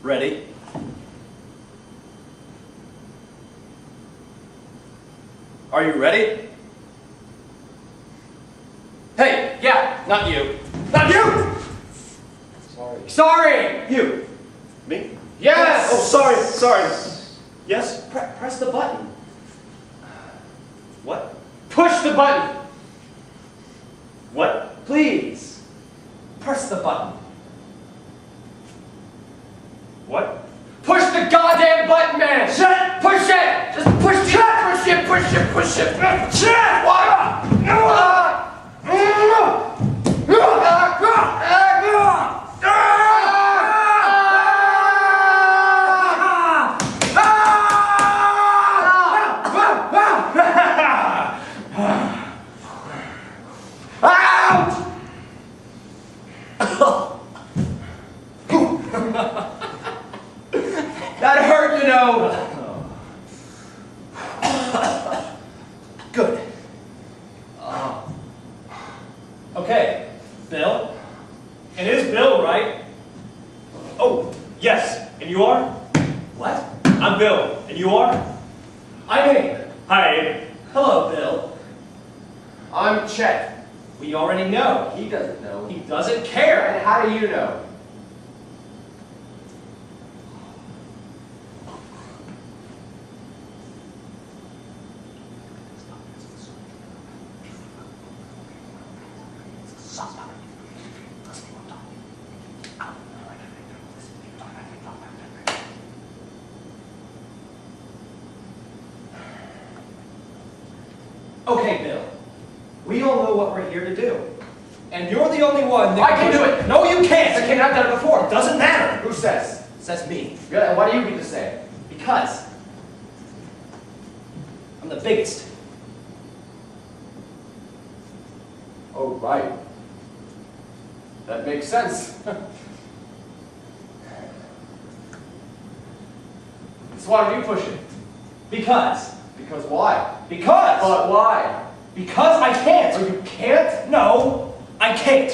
Ready? Are you ready? Hey, yeah, not you. Not you! Sorry. Sorry! You. Me? Yes! Oh, sorry. Yes? Press the button. What? Push the button. What? Please. Press the button. What? Push the goddamn button, man! Shut! Push it! Just push it! Push it! Shut! What? That hurt, you know. Good. Okay, Bill. It is Bill, right? Oh, yes. And you are? What? I'm Bill. And you are? I'm Abe. Hi, Abe. Hello, Bill. I'm Chet. We already know. He doesn't know. He doesn't care. And how do you know? Okay, Bill. We all know what we're here to do. And you're the only one that I can do it. No, you can't. Okay, I've done it before. Doesn't matter. Who says? Says me. Good. And why do you get to say? Because I'm the biggest. Oh, right. That makes sense. So why don't you push it? Because. Because why? Because. But why? Because I can't. So you can't? No, I can't.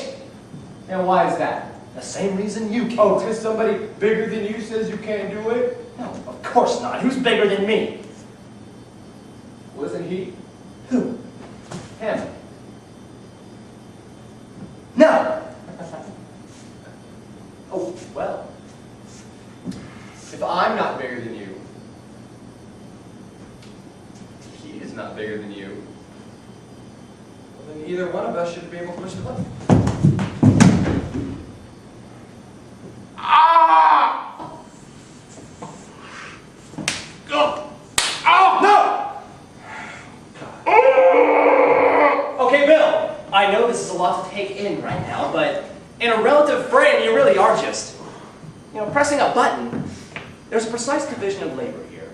And why is that? The same reason you can't. Oh, because somebody bigger than you says you can't do it? No, of course not. Who's bigger than me? Wasn't he? Who? Him. No. Oh, well. If I'm not bigger than you, he is not bigger than you, well, then either one of us should be able to push the button. Ah! Go! Oh, no! Okay, Bill. I know this is a lot to take in right now, but in a relative frame, you really are just, pressing a button. There's a precise division of labor here.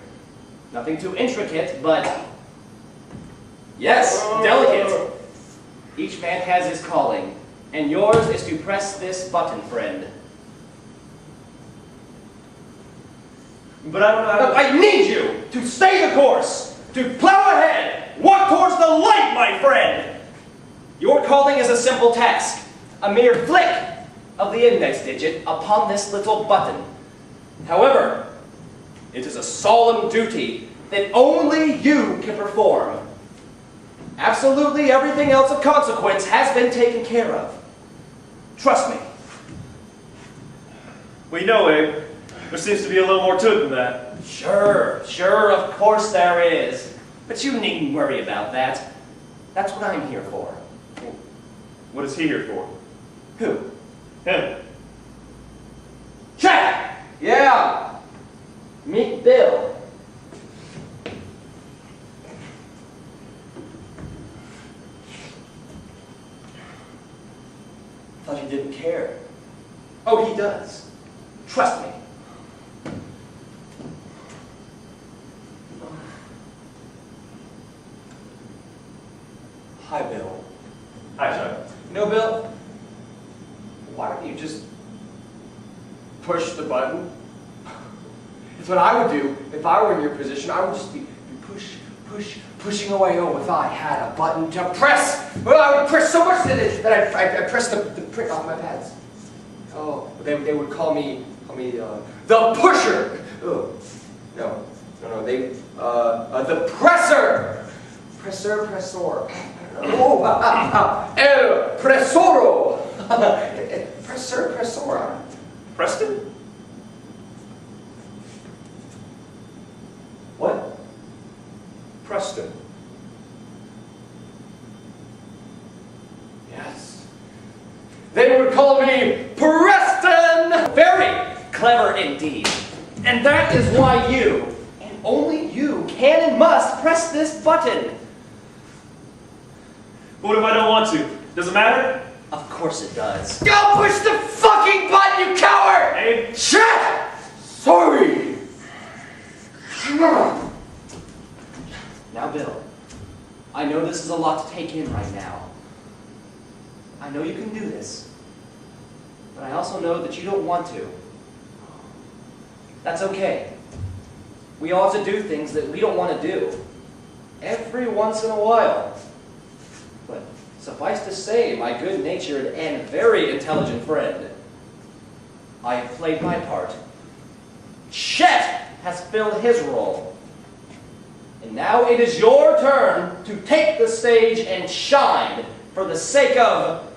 Nothing too intricate, but yes, delicate. Each man has his calling, and yours is to press this button, friend. But I don't know how to... I need you to stay the course, to plow ahead, walk towards the light, my friend. Your calling is a simple task, a mere flick of the index digit upon this little button. However, it is a solemn duty that only you can perform. Absolutely everything else of consequence has been taken care of. Trust me. We know, Abe. There seems to be a little more to it than that. Sure, of course there is. But you needn't worry about that. That's what I'm here for. What is he here for? Who? Him. Check! Yeah! Meet Bill. Thought he didn't care. Oh, he does. Trust me. Hi, Bill. Hi, Chuck. You know, Bill, why don't you just push the button? It's what I would do if I were in your position. I would just be pushing away. Oh, if I had a button to press, well, I would press so much that I pressed the print off my pads. Oh, they would call me call me the pusher. Ugh. No, the presser. Pressor. Oh, el presoro. Pressor. Preston? What? Preston. Yes. They would call me Preston. Very clever indeed. And that is why you, and only you, can and must press this button. What if I don't want to? Does it matter? Of course it does. Go push the fucking button, you coward! Abe? Shit! Sorry. Now, Bill, I know this is a lot to take in right now. I know you can do this, but I also know that you don't want to. That's okay. We all have to do things that we don't want to do. Every once in a while. But suffice to say, my good-natured and very intelligent friend, I have played my part. Chet has filled his role. And now it is your turn to take the stage and shine for the sake of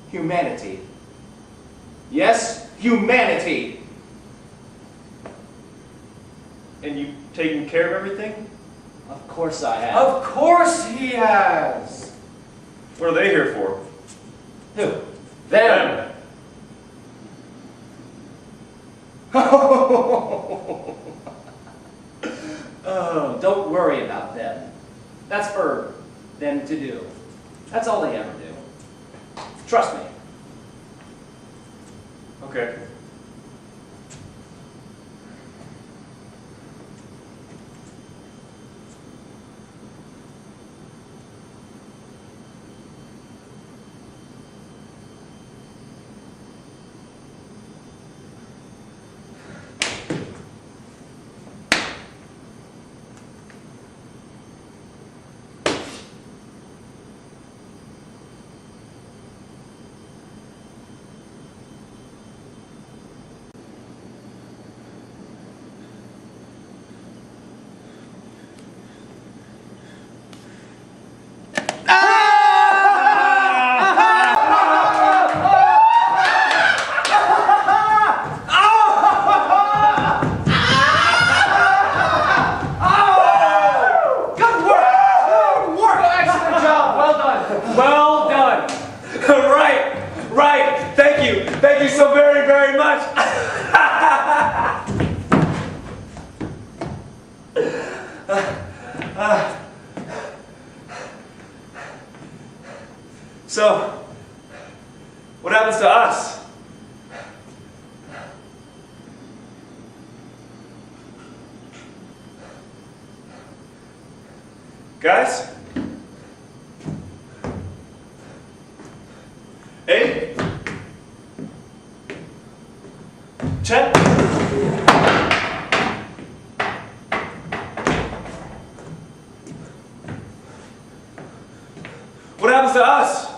humanity. Yes, humanity. And you taking care of everything? Of course I have. Of course he has. What are they here for? Who? Them. Oh, don't worry about them. That's for them to do. That's all they ever do. Trust me. Okay. Well done. Right. Thank you. Thank you so very, very much. So, what happens to us? Guys? Hey? Chet? What happens to us?